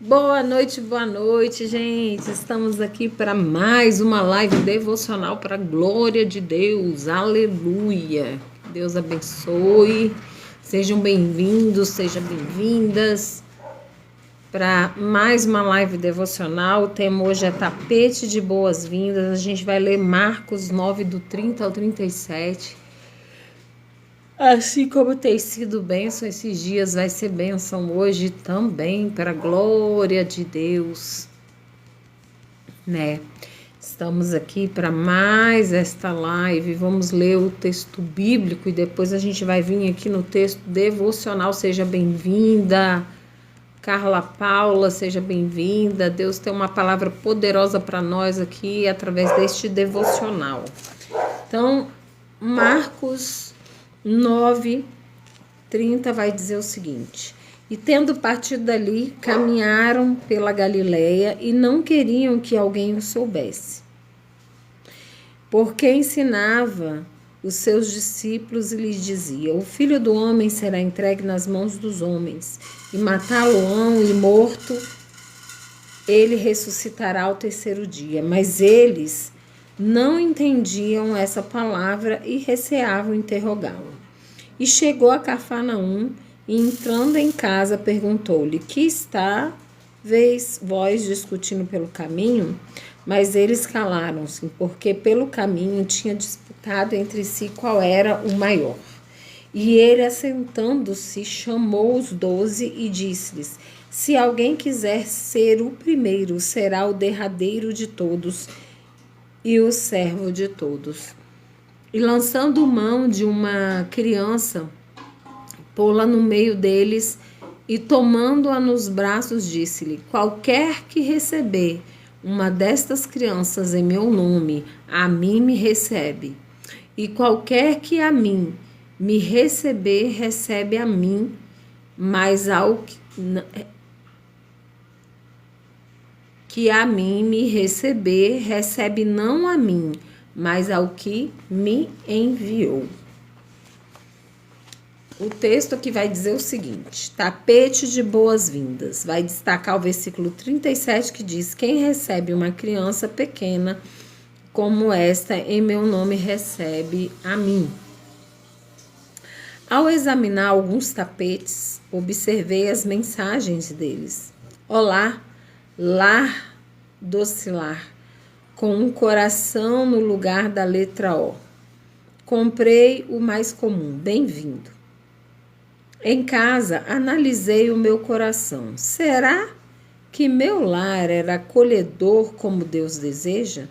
Boa noite, gente. Estamos aqui para mais uma live devocional para a glória de Deus. Aleluia. Deus abençoe. Sejam bem-vindos, sejam bem-vindas para mais uma live devocional. O tema hoje é tapete de boas-vindas. A gente vai ler Marcos 9, do 30 ao 37. Assim como tem sido bênção esses dias, vai ser bênção hoje também, para a glória de Deus, né? Estamos aqui para mais esta live, vamos ler o texto bíblico e depois a gente vai vir aqui no texto devocional. Seja bem-vinda, Carla Paula, seja bem-vinda. Deus tem uma palavra poderosa para nós aqui através deste devocional. Então, Marcos 9:30 vai dizer o seguinte: e tendo partido dali, caminharam pela Galileia e não queriam que alguém o soubesse, porque ensinava os seus discípulos e lhes dizia: o filho do homem será entregue nas mãos dos homens, e matá-lo-ão, e morto ele ressuscitará ao terceiro dia. Mas eles não entendiam essa palavra e receavam interrogá-lo. E chegou a Cafarnaum, e entrando em casa perguntou-lhe: que estáveis vós discutindo pelo caminho? Mas eles calaram-se, porque pelo caminho tinha disputado entre si qual era o maior. E ele, assentando-se, chamou os 12 e disse-lhes: se alguém quiser ser o primeiro, será o derradeiro de todos e o servo de todos. E lançando mão de uma criança, pô-la no meio deles, e tomando-a nos braços, disse-lhe: qualquer que receber uma destas crianças em meu nome, a mim me recebe. E qualquer que a mim me receber, recebe a mim, mas ao que a mim me receber, recebe não a mim, mas ao que me enviou. O texto aqui vai dizer o seguinte: tapete de boas-vindas. Vai destacar o versículo 37, que diz: quem recebe uma criança pequena como esta em meu nome, recebe a mim. Ao examinar alguns tapetes, observei as mensagens deles. Olá, lar docilar, com um coração no lugar da letra O. Comprei o mais comum, bem-vindo. Em casa, analisei o meu coração. Será que meu lar era acolhedor como Deus deseja?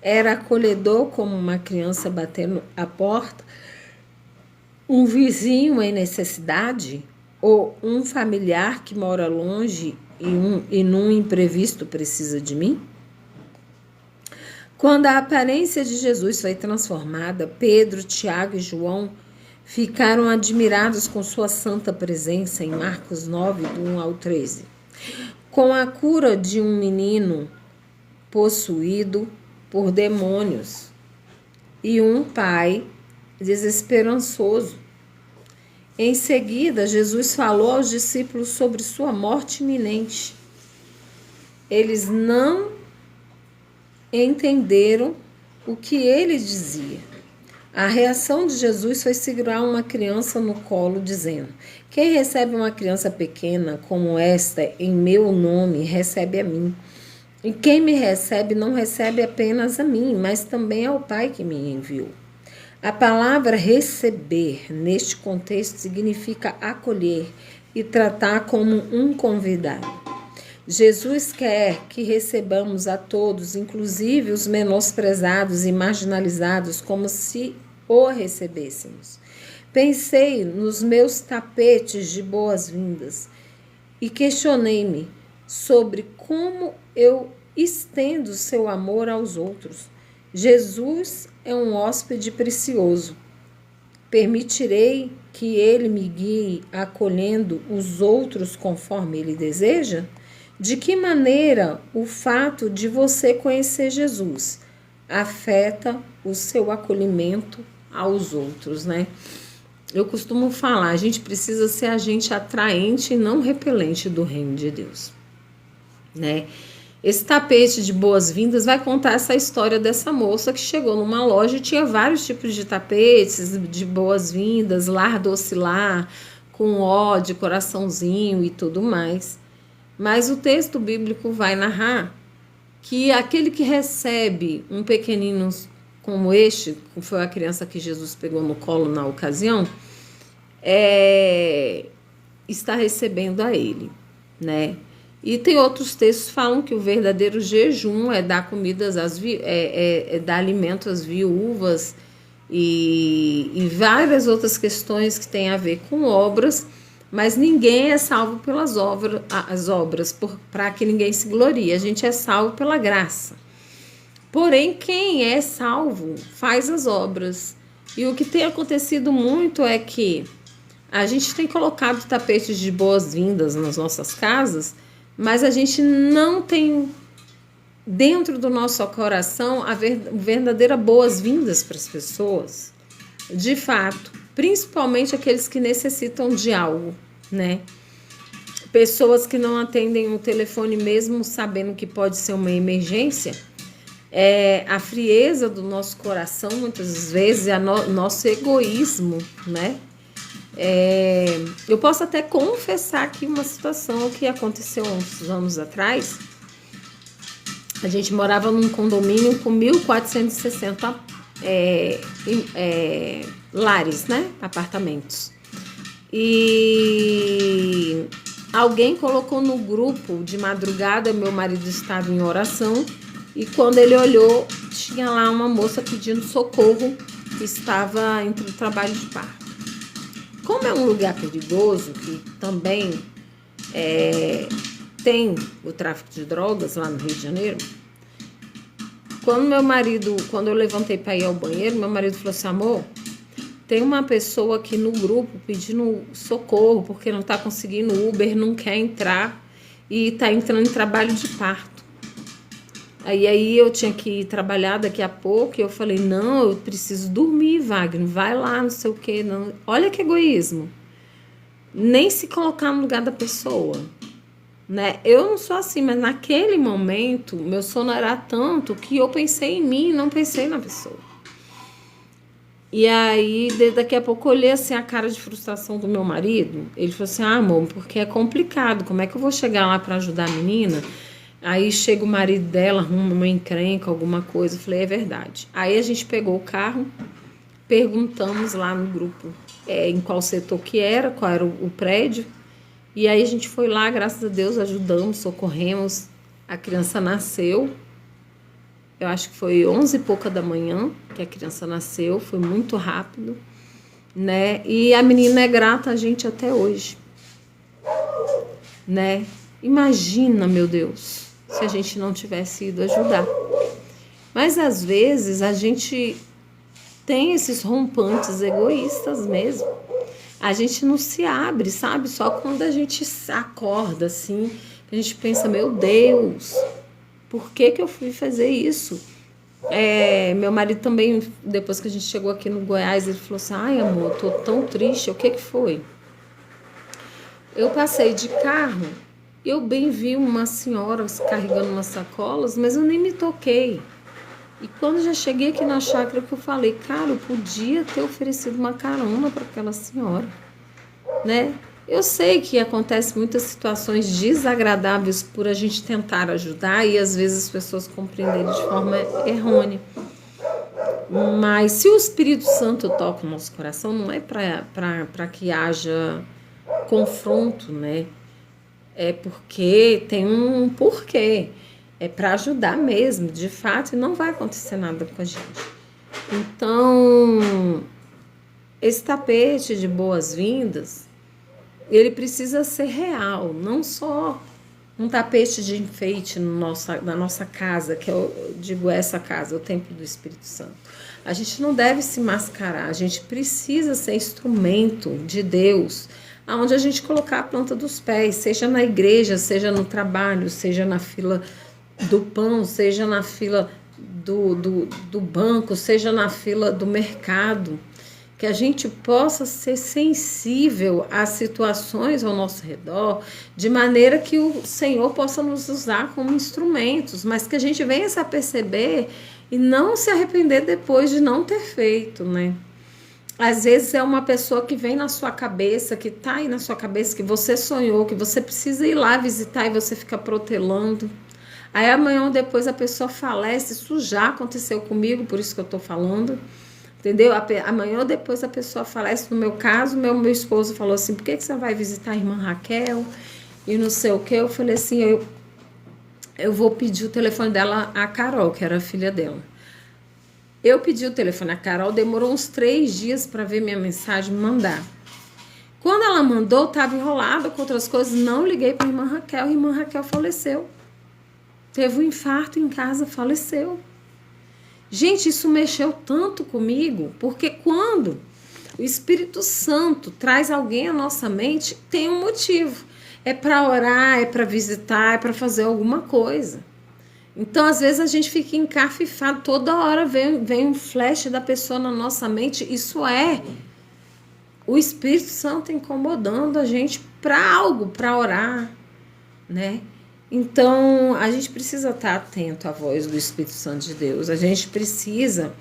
Era acolhedor como uma criança batendo a porta? Um vizinho em necessidade? Ou um familiar que mora longe e num imprevisto precisa de mim? Quando a aparência de Jesus foi transformada, Pedro, Tiago e João ficaram admirados com sua santa presença em Marcos 9, do 1 ao 13. Com a cura de um menino possuído por demônios e um pai desesperançoso. Em seguida, Jesus falou aos discípulos sobre sua morte iminente. Eles não entenderam o que ele dizia. A reação de Jesus foi segurar uma criança no colo, dizendo: quem recebe uma criança pequena como esta em meu nome, recebe a mim. E quem me recebe não recebe apenas a mim, mas também ao Pai que me enviou. A palavra receber, neste contexto, significa acolher e tratar como um convidado. Jesus quer que recebamos a todos, inclusive os menosprezados e marginalizados, como se o recebêssemos. Pensei nos meus tapetes de boas-vindas e questionei-me sobre como eu estendo seu amor aos outros. Jesus é um hóspede precioso. Permitirei que ele me guie acolhendo os outros conforme ele deseja? De que maneira o fato de você conhecer Jesus afeta o seu acolhimento aos outros, né? Eu costumo falar, a gente precisa ser agente atraente e não repelente do reino de Deus. né? Esse tapete de boas-vindas vai contar essa história dessa moça que chegou numa loja e tinha vários tipos de tapetes de boas-vindas, lar doce lar, com ó de coraçãozinho e tudo mais. Mas o texto bíblico vai narrar que aquele que recebe um pequenino como este, que foi a criança que Jesus pegou no colo na ocasião, está recebendo a ele, né? E tem outros textos que falam que o verdadeiro jejum é dar comidas dar alimento às viúvas e várias outras questões que têm a ver com obras, mas ninguém é salvo pelas obras para que ninguém se glorie. A gente é salvo pela graça. Porém, quem é salvo faz as obras. E o que tem acontecido muito é que a gente tem colocado tapetes de boas-vindas nas nossas casas, mas a gente não tem dentro do nosso coração a verdadeira boas-vindas para as pessoas. De fato, principalmente aqueles que necessitam de algo, né? Pessoas que não atendem o telefone mesmo sabendo que pode ser uma emergência. A frieza do nosso coração, muitas vezes, é nosso egoísmo, né? Eu posso até confessar aqui uma situação que aconteceu uns anos atrás. A gente morava num condomínio com 1.460 lares, né? Apartamentos. E alguém colocou no grupo de madrugada, meu marido estava em oração, e quando ele olhou, tinha lá uma moça pedindo socorro que estava entre o trabalho de parto. Como é um lugar perigoso, que também tem o tráfico de drogas lá no Rio de Janeiro, quando eu levantei para ir ao banheiro, meu marido falou assim: amor, tem uma pessoa aqui no grupo pedindo socorro porque não está conseguindo Uber, não quer entrar e está entrando em trabalho de parto. Aí eu tinha que ir trabalhar daqui a pouco e eu falei: não, eu preciso dormir, Wagner, vai lá, não sei o quê. Não. Olha que egoísmo. Nem se colocar no lugar da pessoa, né? Eu não sou assim, mas naquele momento meu sono era tanto que eu pensei em mim, não pensei na pessoa. E aí daqui a pouco eu olhei assim a cara de frustração do meu marido. Ele falou assim: amor, porque é complicado, como é que eu vou chegar lá para ajudar a menina? Aí chega o marido dela, arruma uma encrenca, alguma coisa. Eu falei: é verdade. Aí a gente pegou o carro, perguntamos lá no grupo em qual setor que era, qual era o prédio. E aí a gente foi lá, graças a Deus, ajudamos, socorremos. A criança nasceu. Eu acho que foi 11 e pouca da manhã que a criança nasceu. Foi muito rápido, né? E a menina é grata a gente até hoje, né? Imagina, meu Deus, se a gente não tivesse ido ajudar. Mas às vezes a gente tem esses rompantes egoístas mesmo. A gente não se abre, sabe? Só quando a gente acorda assim, a gente pensa: meu Deus, por que eu fui fazer isso? Meu marido também, depois que a gente chegou aqui no Goiás, ele falou assim: ai, amor, tô tão triste. O que foi? Eu passei de carro, eu bem vi uma senhora carregando umas sacolas, mas eu nem me toquei. E quando já cheguei aqui na chácara, que eu falei: cara, eu podia ter oferecido uma carona para aquela senhora, né? Eu sei que acontecem muitas situações desagradáveis por a gente tentar ajudar e às vezes as pessoas compreenderem de forma errônea. Mas se o Espírito Santo toca o nosso coração, não é para que haja confronto, né? É porque tem um porquê. É para ajudar mesmo, de fato, e não vai acontecer nada com a gente. Então, esse tapete de boas-vindas, ele precisa ser real, não só um tapete de enfeite na nossa casa, que eu digo essa casa, o templo do Espírito Santo. A gente não deve se mascarar, a gente precisa ser instrumento de Deus, aonde a gente colocar a planta dos pés, seja na igreja, seja no trabalho, seja na fila do pão, seja na fila do banco, seja na fila do mercado. que a gente possa ser sensível às situações ao nosso redor, de maneira que o Senhor possa nos usar como instrumentos, mas que a gente venha a perceber e não se arrepender depois de não ter feito, né? Às vezes é uma pessoa que vem na sua cabeça, que tá aí na sua cabeça, que você sonhou, que você precisa ir lá visitar e você fica protelando. Aí amanhã ou depois a pessoa falece, isso já aconteceu comigo, por isso que eu tô falando. Entendeu? Amanhã ou depois a pessoa falece. No meu caso, meu esposo falou assim: por que você vai visitar a irmã Raquel? E não sei o que. Eu falei assim: eu vou pedir o telefone dela à Carol, que era a filha dela. Eu pedi o telefone à Carol, demorou uns 3 dias para ver minha mensagem mandar. Quando ela mandou, estava enrolada com outras coisas, não liguei para a irmã Raquel faleceu. Teve um infarto em casa, faleceu. Gente, isso mexeu tanto comigo, porque quando o Espírito Santo traz alguém à nossa mente, tem um motivo. É para orar, é para visitar, é para fazer alguma coisa. Então, às vezes, a gente fica encafifado, toda hora vem um flash da pessoa na nossa mente. Isso é o Espírito Santo incomodando a gente para algo, para orar, né? Então, a gente precisa estar atento à voz do Espírito Santo de Deus. A gente precisa,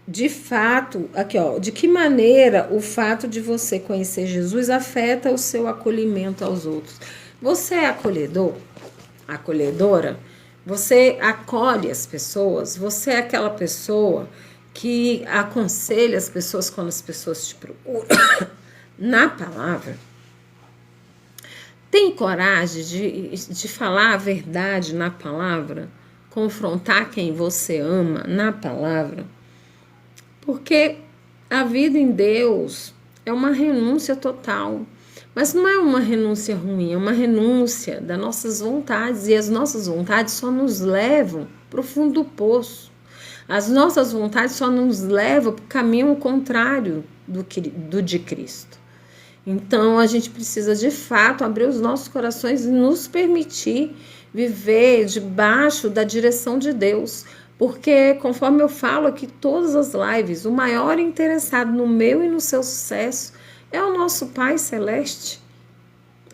de fato, aqui ó, de que maneira o fato de você conhecer Jesus afeta o seu acolhimento aos outros. Você é acolhedor? Acolhedora? Você acolhe as pessoas? Você é aquela pessoa que aconselha as pessoas quando as pessoas te procuram na palavra? Tem coragem de falar a verdade na palavra? Confrontar quem você ama na palavra? Porque a vida em Deus é uma renúncia total. Mas não é uma renúncia ruim, é uma renúncia das nossas vontades. E as nossas vontades só nos levam para o fundo do poço. As nossas vontades só nos levam para o caminho contrário do de Cristo. Então, a gente precisa, de fato, abrir os nossos corações e nos permitir viver debaixo da direção de Deus. Porque, conforme eu falo aqui todas as lives, o maior interessado no meu e no seu sucesso é o nosso Pai Celeste.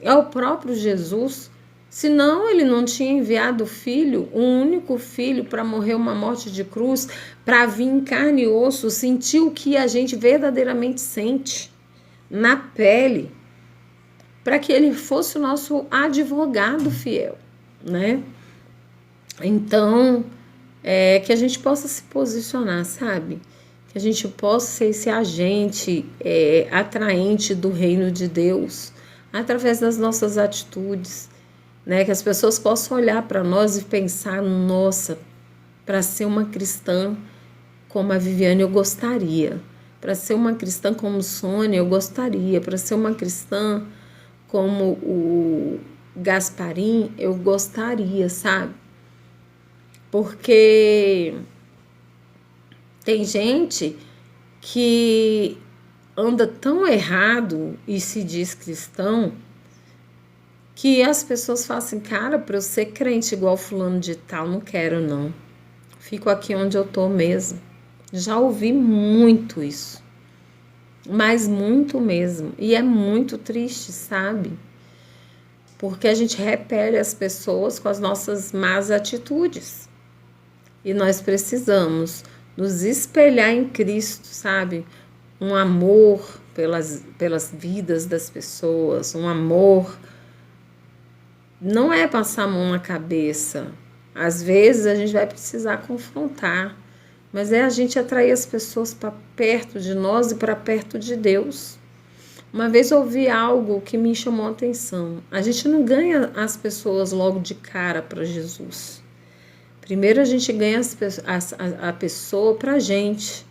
É o próprio Jesus. Senão, ele não tinha enviado o Filho, um único Filho, para morrer uma morte de cruz, para vir em carne e osso, sentir o que a gente verdadeiramente sente na pele, para que ele fosse o nosso advogado fiel, né? Então, que a gente possa se posicionar, sabe? Que a gente possa ser esse agente atraente do reino de Deus, através das nossas atitudes, né? Que as pessoas possam olhar para nós e pensar: nossa, para ser uma cristã como a Viviane eu gostaria. Para ser uma cristã como Sônia, eu gostaria. Para ser uma cristã como o Gasparim, eu gostaria, sabe? Porque tem gente que anda tão errado e se diz cristão, que as pessoas falam assim: cara, para eu ser crente igual fulano de tal, não quero não. Fico aqui onde eu tô mesmo. Já ouvi muito isso, mas muito mesmo, e é muito triste, sabe? Porque a gente repele as pessoas com as nossas más atitudes, e nós precisamos nos espelhar em Cristo, sabe? Um amor pelas vidas das pessoas, um amor, não é passar a mão na cabeça. Às vezes a gente vai precisar confrontar, mas é a gente atrair as pessoas para perto de nós e para perto de Deus. Uma vez eu ouvi algo que me chamou a atenção. A gente não ganha as pessoas logo de cara para Jesus. Primeiro a gente ganha a pessoa para a gente.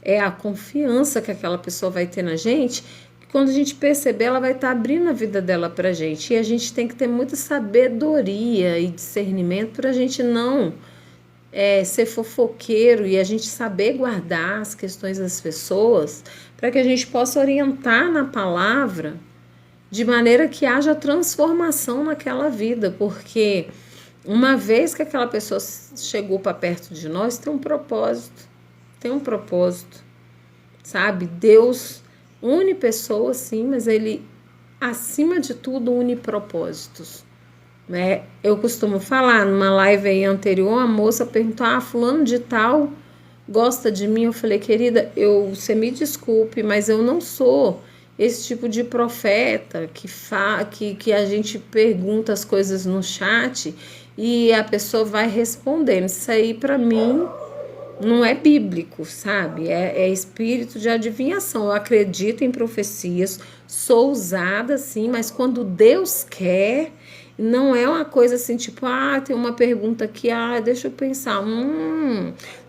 É a confiança que aquela pessoa vai ter na gente, que quando a gente perceber, ela vai estar abrindo a vida dela para a gente. E a gente tem que ter muita sabedoria e discernimento para a gente não ser fofoqueiro, e a gente saber guardar as questões das pessoas, para que a gente possa orientar na palavra de maneira que haja transformação naquela vida, porque uma vez que aquela pessoa chegou para perto de nós, tem um propósito. tem um propósito, sabe? Deus une pessoas, sim, mas ele, acima de tudo, une propósitos, né? Eu costumo falar, numa live aí anterior, a moça perguntou, fulano de tal gosta de mim? Eu falei, querida, você me desculpe, mas eu não sou esse tipo de profeta que a gente pergunta as coisas no chat e a pessoa vai respondendo. Isso aí, para mim, não é bíblico, sabe? É espírito de adivinhação. Eu acredito em profecias, sou usada, sim, mas quando Deus quer, não é uma coisa assim, tipo, tem uma pergunta aqui, deixa eu pensar,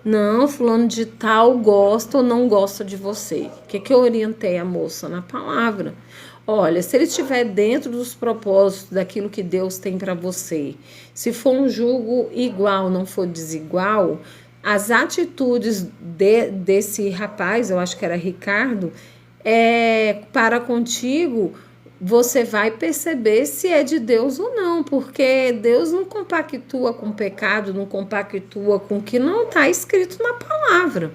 não, fulano de tal gosta ou não gosta de você. O que eu orientei a moça? Na palavra. Olha, se ele estiver dentro dos propósitos daquilo que Deus tem para você, se for um julgo igual, não for desigual, as atitudes desse rapaz, eu acho que era Ricardo, para contigo, você vai perceber se é de Deus ou não, porque Deus não compactua com o pecado, não compactua com o que não está escrito na palavra.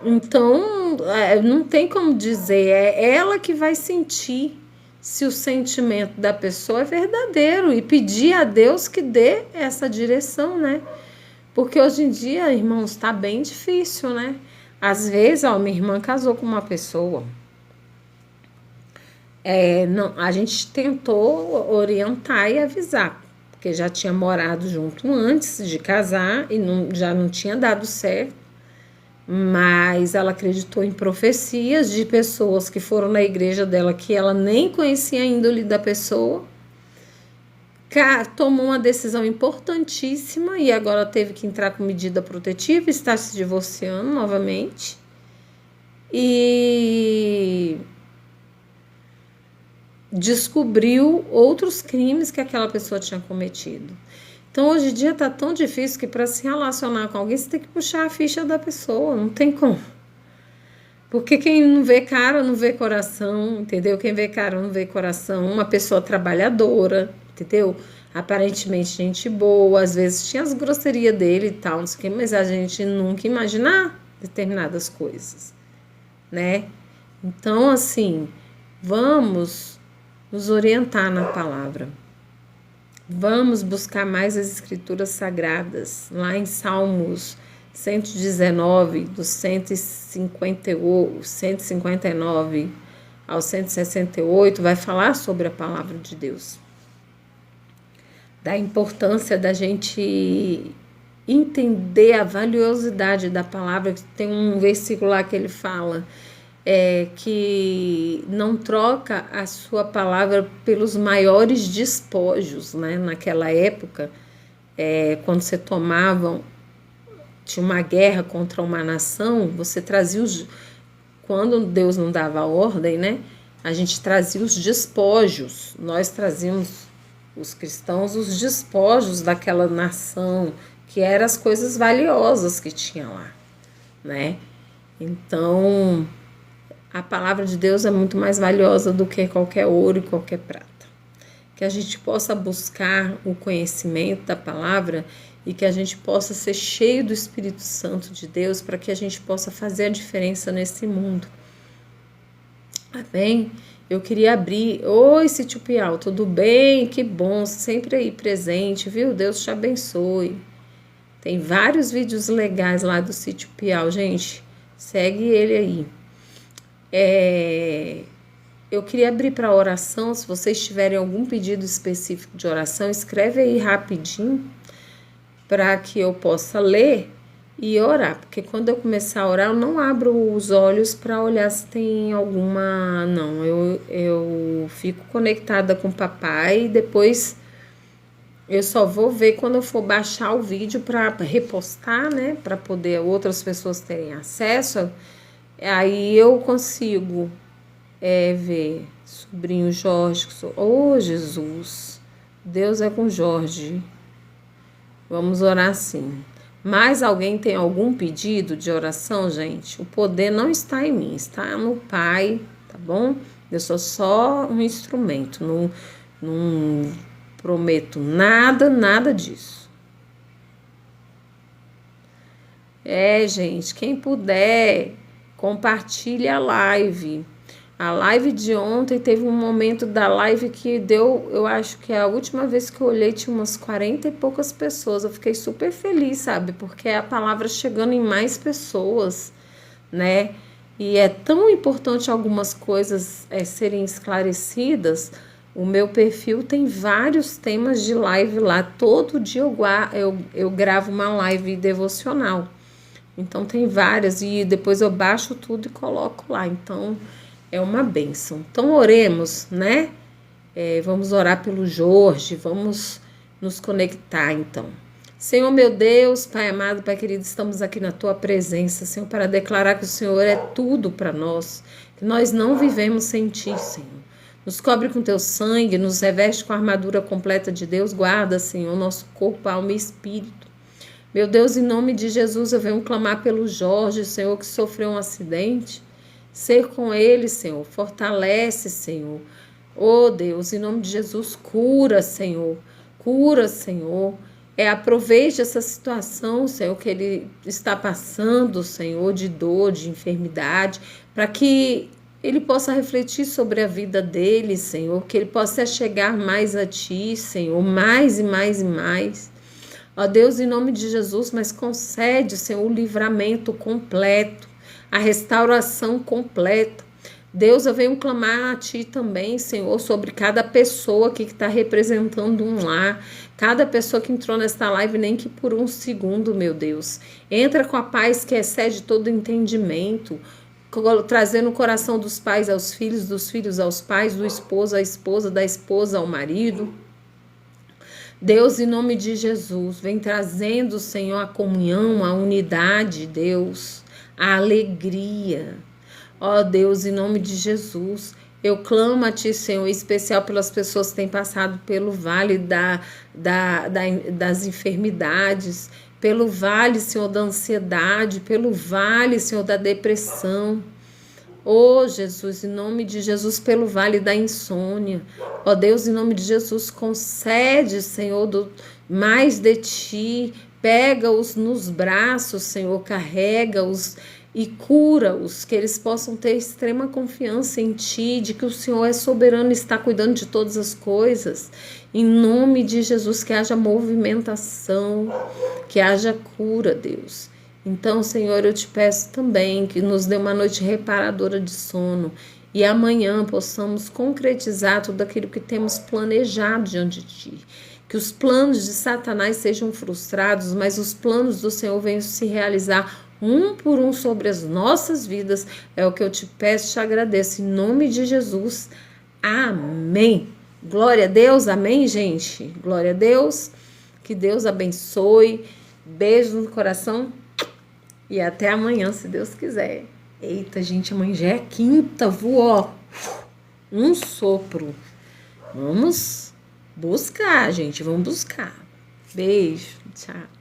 Então, não tem como dizer, é ela que vai sentir se o sentimento da pessoa é verdadeiro e pedir a Deus que dê essa direção, né? Porque hoje em dia, irmãos, tá bem difícil, né? Às vezes, minha irmã casou com uma pessoa. Não, a gente tentou orientar e avisar, porque já tinha morado junto antes de casar e já não tinha dado certo. Mas ela acreditou em profecias de pessoas que foram na igreja dela que ela nem conhecia a índole da pessoa. Tomou uma decisão importantíssima e agora teve que entrar com medida protetiva, está se divorciando novamente. E descobriu outros crimes que aquela pessoa tinha cometido. Então, hoje em dia tá tão difícil que para se relacionar com alguém, você tem que puxar a ficha da pessoa, não tem como. Porque quem não vê cara, não vê coração, entendeu? Quem vê cara, não vê coração. Uma pessoa trabalhadora, entendeu? Aparentemente gente boa, às vezes tinha as grosserias dele e tal, não sei o que, mas a gente nunca imaginar determinadas coisas, né? Então, assim, vamos nos orientar na palavra. Vamos buscar mais as escrituras sagradas, lá em Salmos 119, do 159 ao 168, vai falar sobre a palavra de Deus. Da importância da gente entender a valiosidade da palavra. Tem um versículo lá que ele fala que não troca a sua palavra pelos maiores despojos, né? Naquela época, quando você tinha uma guerra contra uma nação, você trazia quando Deus não dava ordem, né? A gente trazia os despojos, nós trazíamos, os cristãos, os despojos daquela nação, que eram as coisas valiosas que tinha lá, né? Então, a palavra de Deus é muito mais valiosa do que qualquer ouro e qualquer prata. Que a gente possa buscar o conhecimento da palavra e que a gente possa ser cheio do Espírito Santo de Deus para que a gente possa fazer a diferença nesse mundo. Amém? Eu queria abrir. Oi, Sítio Piau, tudo bem? Que bom, sempre aí presente, viu? Deus te abençoe. Tem vários vídeos legais lá do Sítio Piau, gente. Segue ele aí. Eu queria abrir para oração. Se vocês tiverem algum pedido específico de oração, escreve aí rapidinho para que eu possa ler e orar, porque quando eu começar a orar, eu não abro os olhos para olhar se tem alguma... Não, eu fico conectada com o papai e depois eu só vou ver quando eu for baixar o vídeo para repostar, né, para poder outras pessoas terem acesso. Aí eu consigo ver. Sobrinho Jorge, Jesus, Deus é com Jorge. Vamos orar sim. Mais alguém tem algum pedido de oração, gente? O poder não está em mim, está no Pai, tá bom? Eu sou só um instrumento, não prometo nada disso. Gente, quem puder, compartilhe a live. A live de ontem teve um momento da live que deu, eu acho que a última vez que eu olhei tinha umas 40 e poucas pessoas. Eu fiquei super feliz, sabe? Porque a palavra chegando em mais pessoas, né? E é tão importante algumas coisas serem esclarecidas. O meu perfil tem vários temas de live lá. Todo dia eu gravo uma live devocional. Então tem várias e depois eu baixo tudo e coloco lá. Então é uma bênção. Então oremos, né? Vamos orar pelo Jorge, vamos nos conectar então. Senhor meu Deus, Pai amado, Pai querido, estamos aqui na Tua presença, Senhor, para declarar que o Senhor é tudo para nós, que nós não vivemos sem Ti, Senhor. Nos cobre com Teu sangue, nos reveste com a armadura completa de Deus, guarda, Senhor, nosso corpo, alma e espírito. Meu Deus, em nome de Jesus, eu venho clamar pelo Jorge, Senhor, que sofreu um acidente. Ser com ele, Senhor, fortalece, Senhor. Oh, Deus, em nome de Jesus, cura, Senhor. Cura, Senhor. Aproveite essa situação, Senhor, que ele está passando, Senhor, de dor, de enfermidade, para que ele possa refletir sobre a vida dele, Senhor, que ele possa chegar mais a Ti, Senhor, mais e mais e mais. Ó Deus, em nome de Jesus, mas concede, Senhor, o livramento completo, a restauração completa. Deus, eu venho clamar a Ti também, Senhor, sobre cada pessoa aqui que está representando um lar, cada pessoa que entrou nesta live, nem que por um segundo, meu Deus. Entra com a paz que excede todo entendimento, trazendo o coração dos pais aos filhos, dos filhos aos pais, do esposo à esposa, da esposa ao marido. Deus, em nome de Jesus, vem trazendo, Senhor, a comunhão, a unidade, Deus, a alegria. Ó Deus, em nome de Jesus, eu clamo a Ti, Senhor, em especial pelas pessoas que têm passado pelo vale das enfermidades, pelo vale, Senhor, da ansiedade, pelo vale, Senhor, da depressão. Ó Jesus, em nome de Jesus, pelo vale da insônia. Ó Deus, em nome de Jesus, concede, Senhor, mais de Ti. Pega-os nos braços, Senhor, carrega-os e cura-os, que eles possam ter extrema confiança em Ti, de que o Senhor é soberano e está cuidando de todas as coisas. Em nome de Jesus, que haja movimentação, que haja cura, Deus. Então, Senhor, eu te peço também que nos dê uma noite reparadora de sono e amanhã possamos concretizar tudo aquilo que temos planejado diante de Ti. Que os planos de Satanás sejam frustrados, mas os planos do Senhor venham se realizar um por um sobre as nossas vidas. É o que eu te peço e te agradeço. Em nome de Jesus. Amém. Glória a Deus. Amém, gente. Glória a Deus. Que Deus abençoe. Beijo no coração. E até amanhã, se Deus quiser. Eita, gente, amanhã já é quinta, voou. Um sopro. Vamos buscar, gente, vamos buscar. Beijo, tchau.